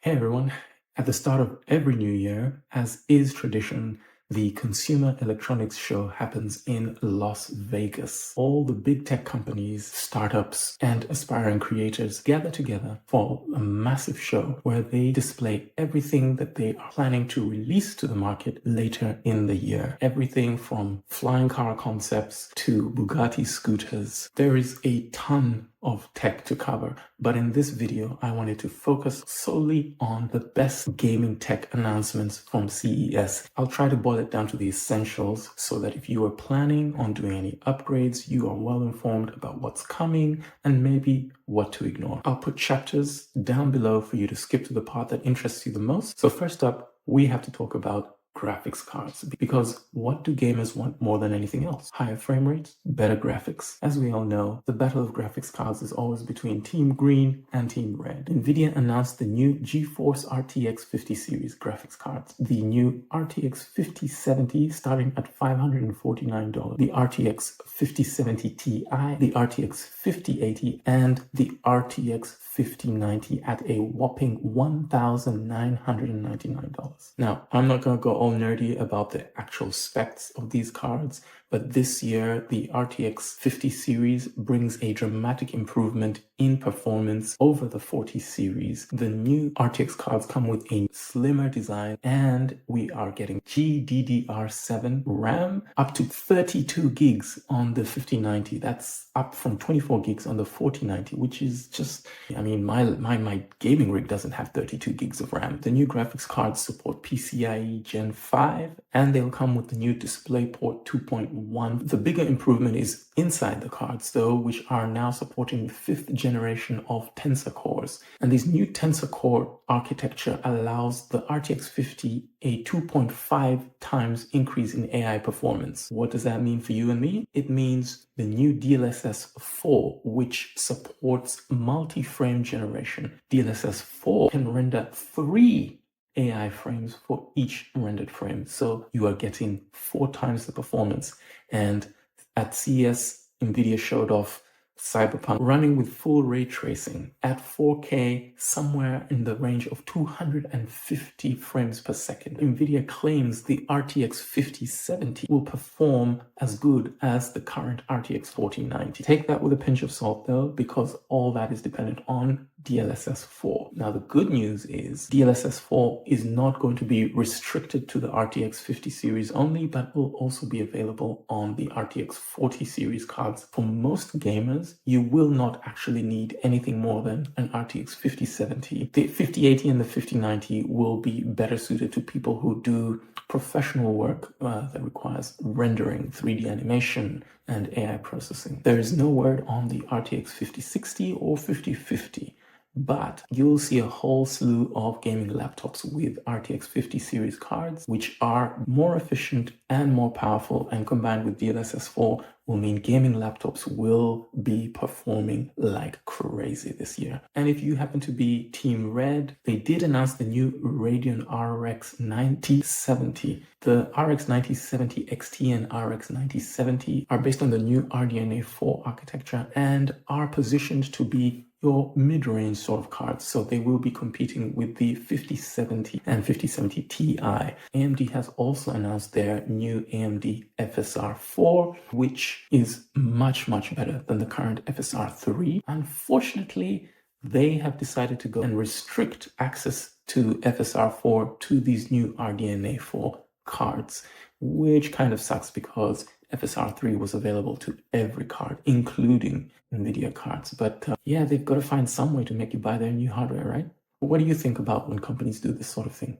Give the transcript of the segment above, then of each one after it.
Hey everyone, at the start of every new year, as is tradition, the Consumer Electronics Show happens in Las Vegas. All the big tech companies, startups, and aspiring creators gather together for a massive show where they display everything that they are planning to release to the market later in the year. Everything from flying car concepts to Bugatti scooters. There is a ton of tech to cover, but in this video I wanted to focus solely on the best gaming tech announcements from CES. I'll try to boil it down to the essentials so that if you are planning on doing any upgrades, you are well informed about what's coming and maybe what to ignore. I'll put chapters down below for you to skip to the part that interests you the most. So first up, we have to talk about graphics cards, because what do gamers want more than anything else? Higher frame rates, better graphics. As we all know, the battle of graphics cards is always between Team Green and Team Red. Nvidia announced the new GeForce RTX 50 series graphics cards, the new RTX 5070 starting at $549, the RTX 5070 Ti, the RTX 5080, and the RTX 5090 at a whopping $1,999. Now, I'm not going to go all nerdy about the actual specs of these cards, but this year, the RTX 50 series brings a dramatic improvement in performance over the 40 series. The new RTX cards come with a slimmer design, and we are getting GDDR7 RAM up to 32 gigs on the 5090. That's up from 24 gigs on the 4090, which is just, I mean, my gaming rig doesn't have 32 gigs of RAM. The new graphics cards support PCIe Gen 5, and they'll come with the new DisplayPort 2.1. The bigger improvement is inside the cards though, which are now supporting the 5th generation of Tensor cores. And this new Tensor core architecture allows the RTX 50 a 2.5 times increase in AI performance. What does that mean for you and me? It means the new DLSS 4, which supports multi-frame generation. DLSS 4 can render 3 AI frames for each rendered frame. So you are getting 4 times the performance. And at CES, Nvidia showed off Cyberpunk running with full ray tracing at 4K, somewhere in the range of 250 frames per second. Nvidia claims the RTX 5070 will perform as good as the current RTX 4090. Take that with a pinch of salt though, because all that is dependent on DLSS 4. Now the good news is DLSS 4 is not going to be restricted to the RTX 50 series only, but will also be available on the RTX 40 series cards. For most gamers, you will not actually need anything more than an RTX 5070. The 5080 and the 5090 will be better suited to people who do professional work that requires rendering, 3D animation, and AI processing. There is no word on the RTX 5060 or 5050. But you'll see a whole slew of gaming laptops with RTX 50 series cards, which are more efficient and more powerful, and combined with DLSS 4 will mean gaming laptops will be performing like crazy this year. And if you happen to be Team Red, they did announce the new Radeon RX 9070. The RX 9070 XT and RX 9070 are based on the new RDNA 4 architecture and are positioned to be your mid-range sort of cards, so they will be competing with the 5070 and 5070 Ti. AMD has also announced their new AMD FSR 4, which is much better than the current FSR 3. Unfortunately, they have decided to go and restrict access to FSR 4 to these new RDNA 4 cards, which kind of sucks because FSR 3 was available to every card, including Nvidia cards. But yeah, they've got to find some way to make you buy their new hardware, right? What do you think about when companies do this sort of thing?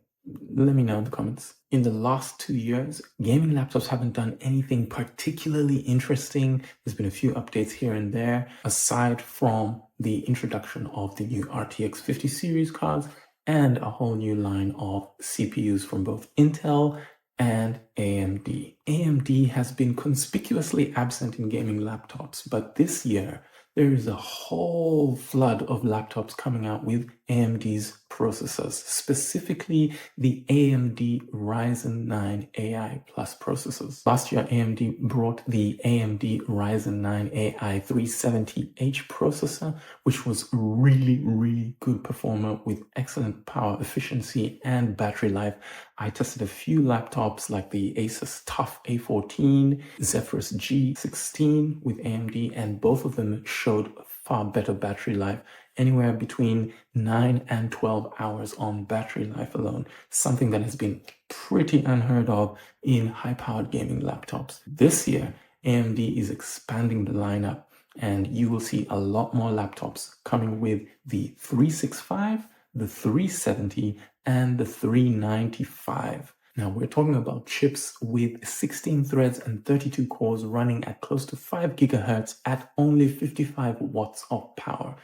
Let me know in the comments. In the last 2 years, gaming laptops haven't done anything particularly interesting. There's been a few updates here and there, aside from the introduction of the new RTX 50 series cards and a whole new line of CPUs from both Intel and AMD. AMD has been conspicuously absent in gaming laptops, but this year there is a whole flood of laptops coming out with AMD's processors, specifically the AMD Ryzen 9 AI Plus processors. Last year, AMD brought the AMD Ryzen 9 AI 370H processor, which was really good performer with excellent power efficiency and battery life. I tested a few laptops like the Asus TUF A14, Zephyrus G16 with AMD, and both of them showed far better battery life, anywhere between 9 and 12 hours on battery life alone, something that has been pretty unheard of in high-powered gaming laptops. This year, AMD is expanding the lineup, and you will see a lot more laptops coming with the 365, the 370, and the 395. Now, we're talking about chips with 16 threads and 32 cores running at close to 5 gigahertz at only 55 watts of power.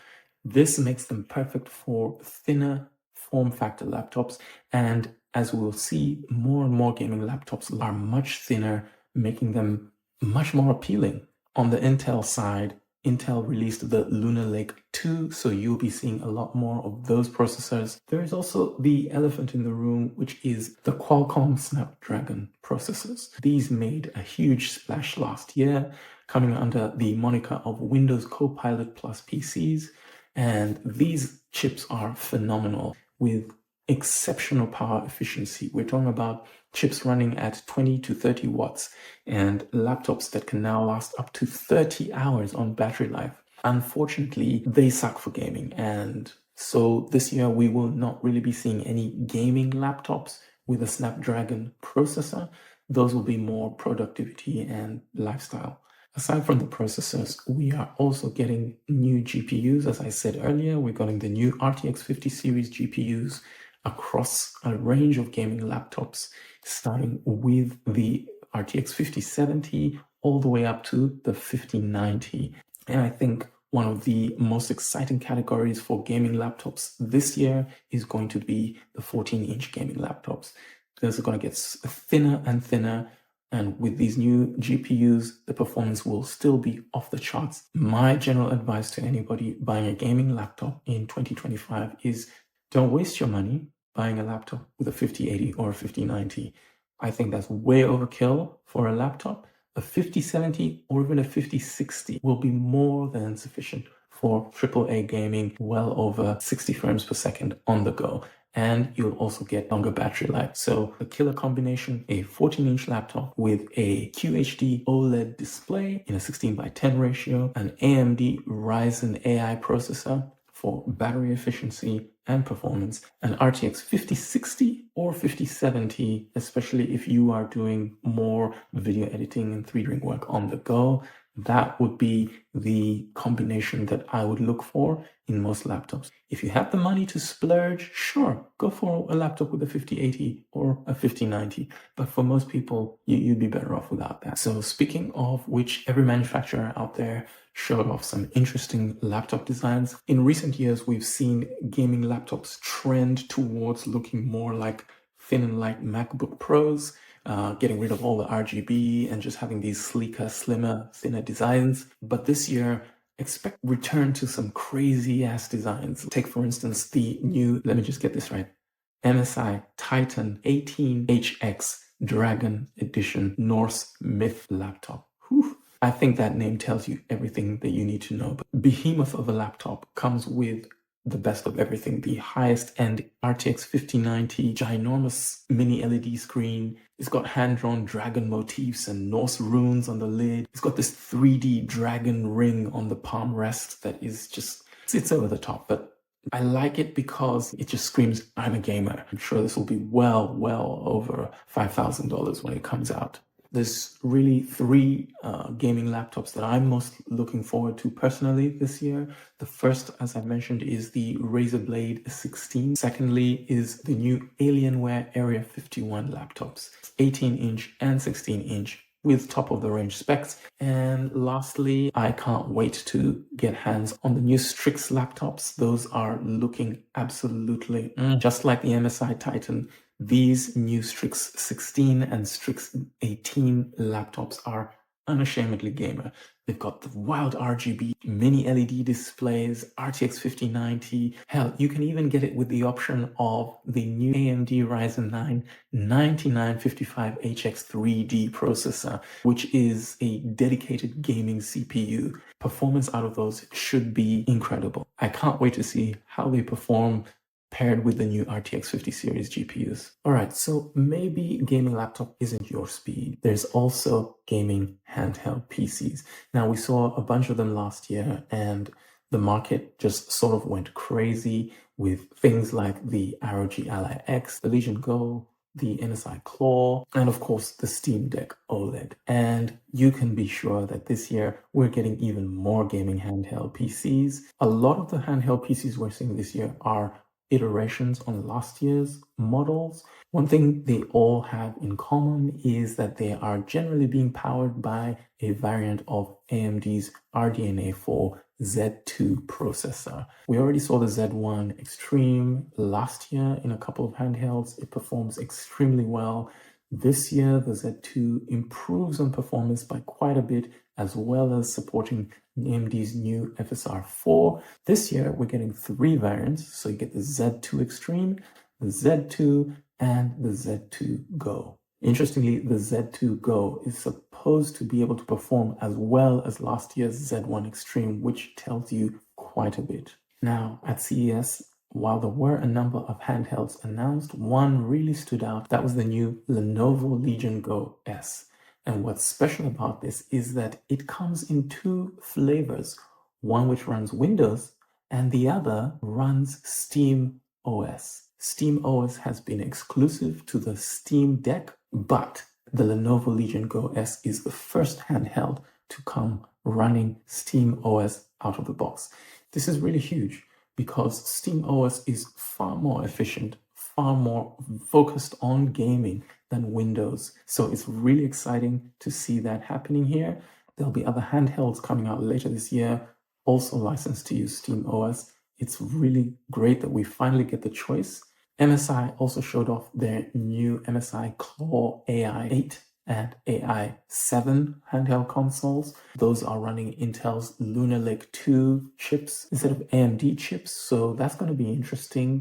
This makes them perfect for thinner form factor laptops, and as we'll see, more and more gaming laptops are much thinner, making them much more appealing. On the Intel side, Intel released the Lunar Lake 2, so you'll be seeing a lot more of those processors. There is also the elephant in the room, which is the Qualcomm Snapdragon processors. These made a huge splash last year, coming under the moniker of Windows Copilot Plus PCs, and these chips are phenomenal with exceptional power efficiency. We're talking about chips running at 20 to 30 watts and laptops that can now last up to 30 hours on battery life. Unfortunately, they suck for gaming, and so this year we will not really be seeing any gaming laptops with a Snapdragon processor. Those will be more productivity and lifestyle. Aside from the processors, we are also getting new GPUs. As I said earlier, we're getting the new RTX 50 series GPUs across a range of gaming laptops, starting with the RTX 5070 all the way up to the 5090. And I think one of the most exciting categories for gaming laptops this year is going to be the 14-inch gaming laptops. Those are going to get thinner and thinner, and with these new GPUs, the performance will still be off the charts. My general advice to anybody buying a gaming laptop in 2025 is don't waste your money buying a laptop with a 5080 or a 5090. I think that's way overkill for a laptop. A 5070 or even a 5060 will be more than sufficient for AAA gaming, well over 60 frames per second on the go. And you'll also get longer battery life. So a killer combination, a 14-inch laptop with a QHD OLED display in a 16:10 ratio, an AMD Ryzen AI processor for battery efficiency and performance, an RTX 5060 or 5070, especially if you are doing more video editing and 3D work on the go. That would be the combination that I would look for in most laptops. If you have the money to splurge, sure, go for a laptop with a 5080 or a 5090. But for most people, you'd be better off without that. So speaking of which, every manufacturer out there showed off some interesting laptop designs. In recent years, we've seen gaming laptops trend towards looking more like thin and light MacBook Pros, getting rid of all the RGB and just having these sleeker, slimmer, thinner designs. But this year, expect return to some crazy ass designs. Take, for instance, the new, let me just get this right, MSI Titan 18HX Dragon Edition Norse Myth laptop. Whew. I think that name tells you everything that you need to know. But behemoth of a laptop comes with the best of everything. The highest end RTX 5090 ginormous mini LED screen. It's got hand-drawn dragon motifs and Norse runes on the lid. It's got this 3D dragon ring on the palm rest that is just, it's over the top. But I like it because it just screams, I'm a gamer. I'm sure this will be well over $5,000 when it comes out. There's really three gaming laptops that I'm most looking forward to personally this year. The first, as I mentioned, is the Razer Blade 16. Secondly is the new Alienware Area-51 laptops, 18-inch and 16-inch with top-of-the-range specs. And lastly, I can't wait to get hands on the new Strix laptops. Those are looking absolutely just like the MSI Titan. These new Strix 16 and Strix 18 laptops are unashamedly gamer. They've got the wild RGB, mini LED displays, RTX 5090. Hell, you can even get it with the option of the new AMD Ryzen 9 9955HX 3D processor, which is a dedicated gaming CPU. Performance out of those should be incredible. I can't wait to see how they perform paired with the new RTX 50 series GPUs. Alright, so maybe gaming laptop isn't your speed. There's also gaming handheld PCs. Now, we saw a bunch of them last year, and the market just sort of went crazy with things like the ROG Ally X, the Legion Go, the MSI Claw, and of course the Steam Deck OLED. And you can be sure that this year we're getting even more gaming handheld PCs. A lot of the handheld PCs we're seeing this year are iterations on last year's models. One thing they all have in common is that they are generally being powered by a variant of AMD's RDNA 4 Z2 processor. We already saw the Z1 Extreme last year in a couple of handhelds. It performs extremely well. This year, the Z2 improves on performance by quite a bit, as well as supporting AMD's new FSR 4. This year, we're getting 3 variants. So you get the Z2 Extreme, the Z2, and the Z2 Go. Interestingly, the Z2 Go is supposed to be able to perform as well as last year's Z1 Extreme, which tells you quite a bit. Now, at CES, while there were a number of handhelds announced, one really stood out. That was the new Lenovo Legion Go S. And what's special about this is that it comes in 2 flavors, one which runs Windows and the other runs Steam OS. Steam OS has been exclusive to the Steam Deck, but the Lenovo Legion Go S is the first handheld to come running Steam OS out of the box. This is really huge because Steam OS is far more efficient, far more focused on gaming than Windows. So it's really exciting to see that happening here. There'll be other handhelds coming out later this year, also licensed to use Steam OS. It's really great that we finally get the choice. MSI also showed off their new MSI Claw AI8 and AI7 handheld consoles. Those are running Intel's Lunar Lake 2 chips instead of AMD chips, so that's going to be interesting.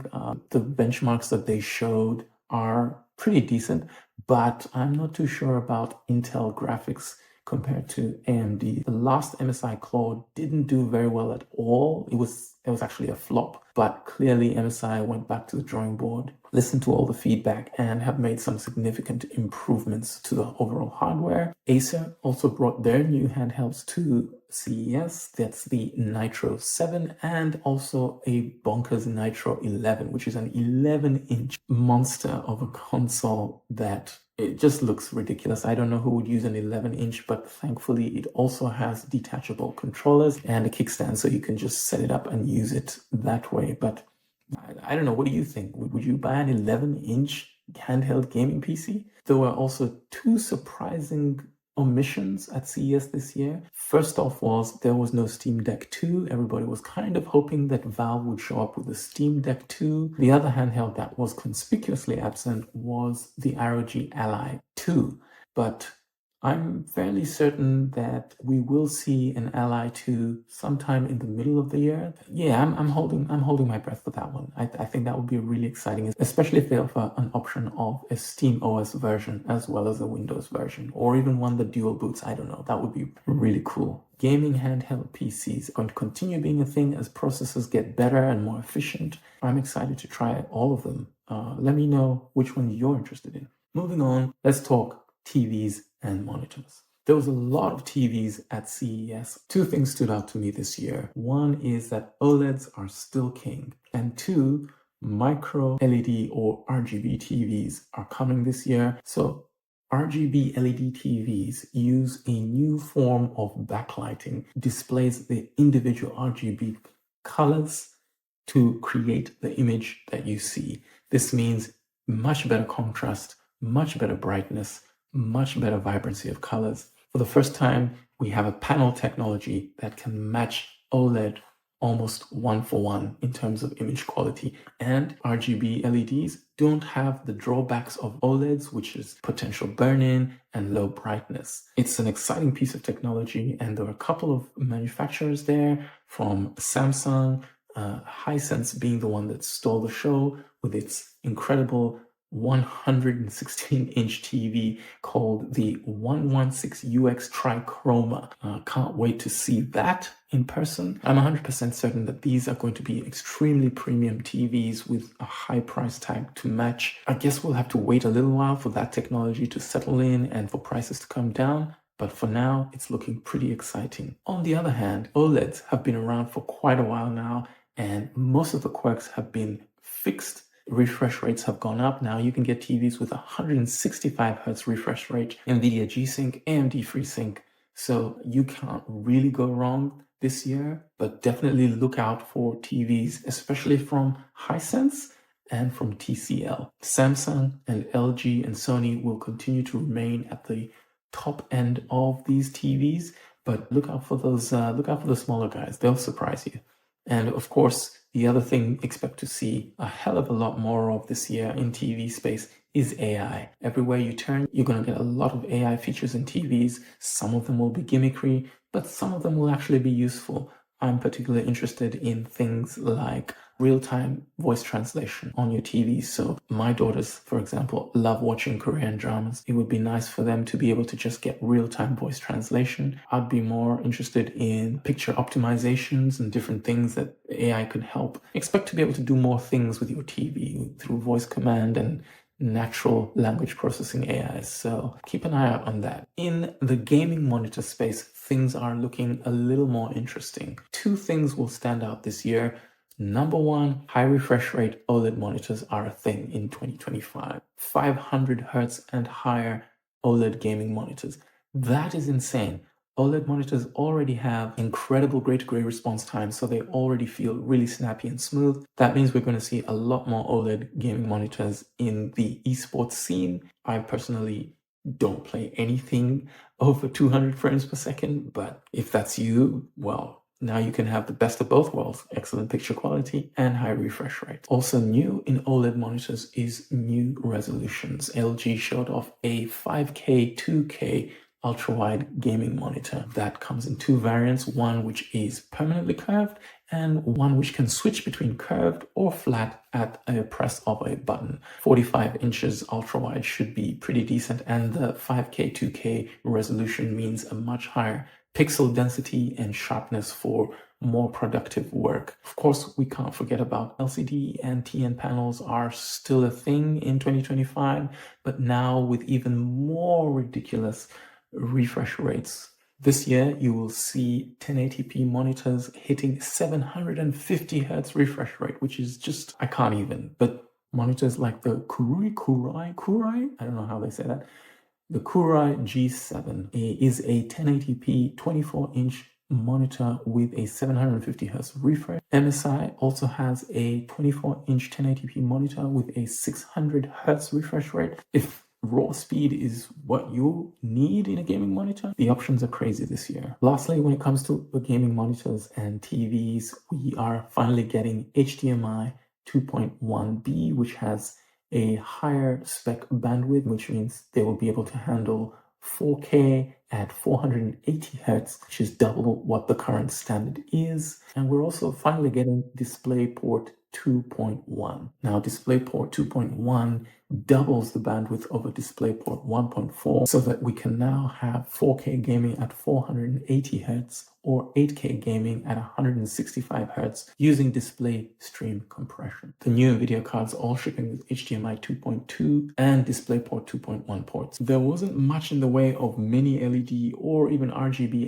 The benchmarks that they showed are pretty decent, but I'm not too sure about Intel graphics compared to AMD. The last MSI Claw didn't do very well at all. It was actually a flop, but clearly MSI went back to the drawing board, listened to all the feedback, and have made some significant improvements to the overall hardware. Acer also brought their new handhelds to CES. That's the Nitro 7 and also a bonkers Nitro 11, which is an 11-inch monster of a console that it just looks ridiculous. I don't know who would use an 11-inch, but thankfully it also has detachable controllers and a kickstand, so you can just set it up and use it that way. But I don't know, what do you think? Would you buy an 11-inch handheld gaming PC? There were also 2 surprising omissions at CES this year. First off was there was no Steam Deck 2. Everybody was kind of hoping that Valve would show up with the Steam Deck 2. The other handheld that was conspicuously absent was the ROG Ally 2. But I'm fairly certain that we will see an Ally 2 sometime in the middle of the year. Yeah, I'm holding my breath for that one. I think that would be really exciting, especially if they offer an option of a Steam OS version as well as a Windows version, or even one that dual boots. I don't know. That would be really cool. Gaming handheld PCs are going to continue being a thing as processors get better and more efficient. I'm excited to try all of them. Let me know which one you're interested in. Moving on, let's talk TVs and monitors. There was a lot of TVs at CES. 2 things stood out to me this year. One is that OLEDs are still king. And 2, micro LED or RGB TVs are coming this year. So RGB LED TVs use a new form of backlighting, displays the individual RGB colors to create the image that you see. This means much better contrast, much better brightness, much better vibrancy of colors. For the first time, we have a panel technology that can match OLED almost 1-for-1 in terms of image quality. And RGB LEDs don't have the drawbacks of OLEDs, which is potential burn-in and low brightness. It's an exciting piece of technology, and there are a couple of manufacturers there, from Samsung, Hisense being the one that stole the show with its incredible 116-inch TV called the 116UX Trichroma. Can't wait to see that in person. I'm 100% certain that these are going to be extremely premium TVs with a high price tag to match. I guess we'll have to wait a little while for that technology to settle in and for prices to come down. But for now, it's looking pretty exciting. On the other hand, OLEDs have been around for quite a while now, and most of the quirks have been fixed. Refresh rates have gone up. Now you can get TVs with 165 Hz refresh rate, Nvidia G-Sync, AMD FreeSync. So you can't really go wrong this year, but definitely look out for TVs, especially from Hisense and from TCL. Samsung and LG and Sony will continue to remain at the top end of these TVs, but look out for those. Look out for the smaller guys. They'll surprise you. And of course, the other thing expect to see a hell of a lot more of this year in TV space is AI. Everywhere you turn, you're going to get a lot of AI features in TVs. Some of them will be gimmickry, but some of them will actually be useful. I'm particularly interested in things like real-time voice translation on your TV. So my daughters, for example, love watching Korean dramas. It would be nice for them to be able to just get real-time voice translation. I'd be more interested in picture optimizations and different things that AI could help. Expect to be able to do more things with your TV through voice command and natural language processing AI. So keep an eye out on that. In the gaming monitor space, things are looking a little more interesting. Two things will stand out this year. Number one, high refresh rate OLED monitors are a thing in 2025. 500 Hz and higher OLED gaming monitors. That is insane. OLED monitors already have incredible gray-to-gray response time, so they already feel really snappy and smooth. That means we're going to see a lot more OLED gaming monitors in the esports scene. I personally don't play anything over 200 frames per second, but if that's you, well, now you can have the best of both worlds, excellent picture quality and high refresh rate. Also new in OLED monitors is new resolutions. LG showed off a 5K, 2K ultra-wide gaming monitor that comes in two variants, one which is permanently curved and one which can switch between curved or flat at a press of a button. 45 inches ultra-wide should be pretty decent, and the 5K, 2K resolution means a much higher pixel density and sharpness for more productive work. Of course, we can't forget about LCD and TN panels are still a thing in 2025, but now with even more ridiculous refresh rates. This year, you will see 1080p monitors hitting 750 Hz refresh rate, which is just, I can't even. But monitors like the Kurai, I don't know how they say that. The Kurai G7 is a 1080p 24-inch monitor with a 750 Hz refresh. MSI also has a 24-inch 1080p monitor with a 600 Hz refresh rate. If raw speed is what you need in a gaming monitor, the options are crazy this year. Lastly, when it comes to the gaming monitors and TVs, we are finally getting HDMI 2.1B, which has a higher spec bandwidth, which means they will be able to handle 4K at 480 Hz, which is double what the current standard is. And we're also finally getting DisplayPort 2.1. Now, DisplayPort 2.1 doubles the bandwidth over DisplayPort 1.4, so that we can now have 4K gaming at 480 Hz or 8K gaming at 165 Hz using display stream compression. The new Nvidia cards all shipping with HDMI 2.2 and DisplayPort 2.1 ports. There wasn't much in the way of mini LED or even RGB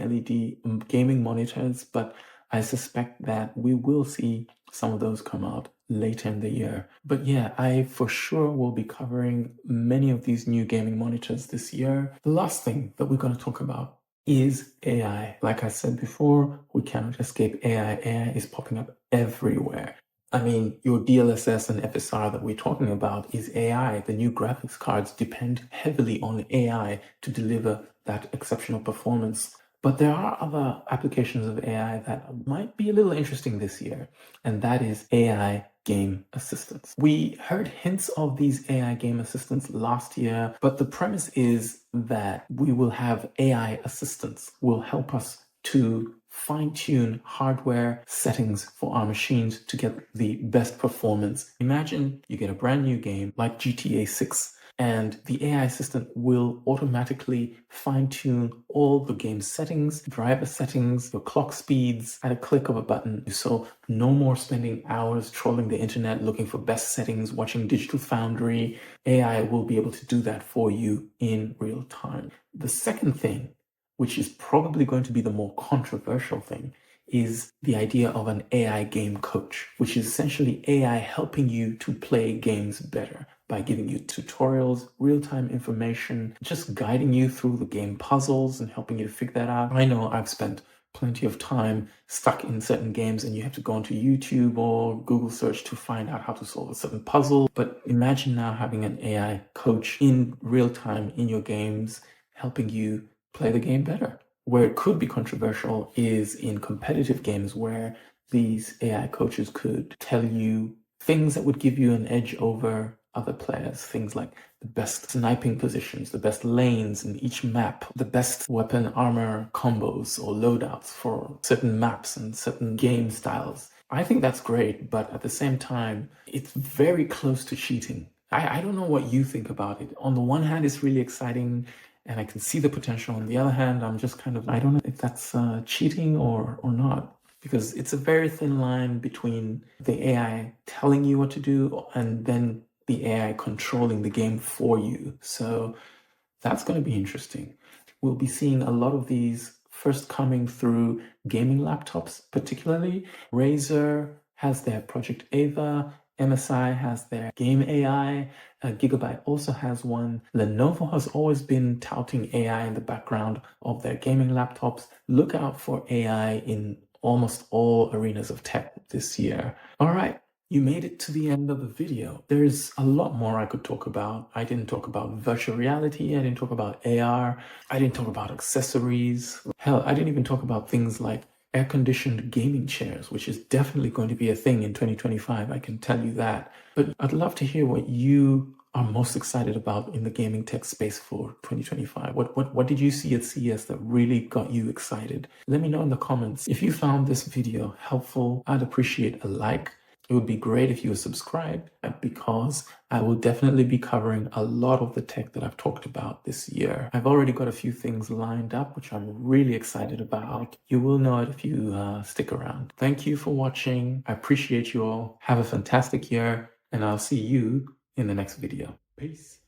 LED gaming monitors, but I suspect that we will see some of those come out later in the year. But yeah, I for sure will be covering many of these new gaming monitors this year. The last thing that we're going to talk about is AI. Like I said before, we cannot escape AI. AI is popping up everywhere. I mean, your DLSS and FSR that we're talking about is AI. The new graphics cards depend heavily on AI to deliver that exceptional performance. But there are other applications of AI that might be a little interesting this year, and that is AI game assistants. We heard hints of these AI game assistants last year, but the premise is that we will have AI assistants will help us to fine-tune hardware settings for our machines to get the best performance. Imagine you get a brand new game like GTA 6 and the AI assistant will automatically fine-tune all the game settings, driver settings, your clock speeds at a click of a button. So no more spending hours trolling the internet looking for best settings, watching Digital Foundry. AI will be able to do that for you in real time. The second thing, which is probably going to be the more controversial thing, is the idea of an AI game coach, which is essentially AI helping you to play games better by giving you tutorials, real-time information, just guiding you through the game puzzles and helping you to figure that out. I know I've spent plenty of time stuck in certain games and you have to go onto YouTube or Google search to find out how to solve a certain puzzle. But imagine now having an AI coach in real time in your games, helping you play the game better. Where it could be controversial is in competitive games where these AI coaches could tell you things that would give you an edge over other players, things like the best sniping positions, the best lanes in each map, the best weapon armor combos or loadouts for certain maps and certain game styles. I think that's great, but at the same time, it's very close to cheating. I don't know what you think about it. On the one hand, it's really exciting and I can see the potential. On the other hand, I'm just kind of, I don't know if that's cheating or not, because it's a very thin line between the AI telling you what to do and then the AI controlling the game for you. So that's going to be interesting. We'll be seeing a lot of these first coming through gaming laptops, particularly. Razer has their Project Ava. MSI has their Game AI. Gigabyte also has one. Lenovo has always been touting AI in the background of their gaming laptops. Look out for AI in almost all arenas of tech this year. All right. You made it to the end of the video. There's a lot more I could talk about. I didn't talk about virtual reality. I didn't talk about AR. I didn't talk about accessories. Hell, I didn't even talk about things like air-conditioned gaming chairs, which is definitely going to be a thing in 2025. I can tell you that. But I'd love to hear what you are most excited about in the gaming tech space for 2025. What did you see at CES that really got you excited? Let me know in the comments. If you found this video helpful, I'd appreciate a like. It would be great if you were subscribed because I will definitely be covering a lot of the tech that I've talked about this year. I've already got a few things lined up, which I'm really excited about. You will know it if you stick around. Thank you for watching. I appreciate you all. Have a fantastic year, and I'll see you in the next video. Peace.